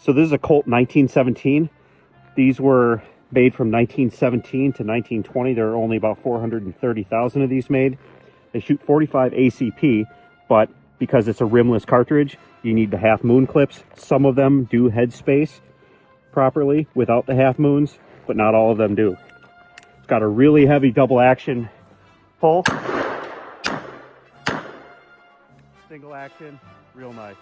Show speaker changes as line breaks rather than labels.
So this is a Colt 1917. These were made from 1917 to 1920. There are only about 430,000 of these made. They shoot 45 ACP, but because it's a rimless cartridge, you need the half moon clips. Some of them do headspace properly without the half moons, but not all of them do. It's got a really heavy double action pull. Single action, real nice.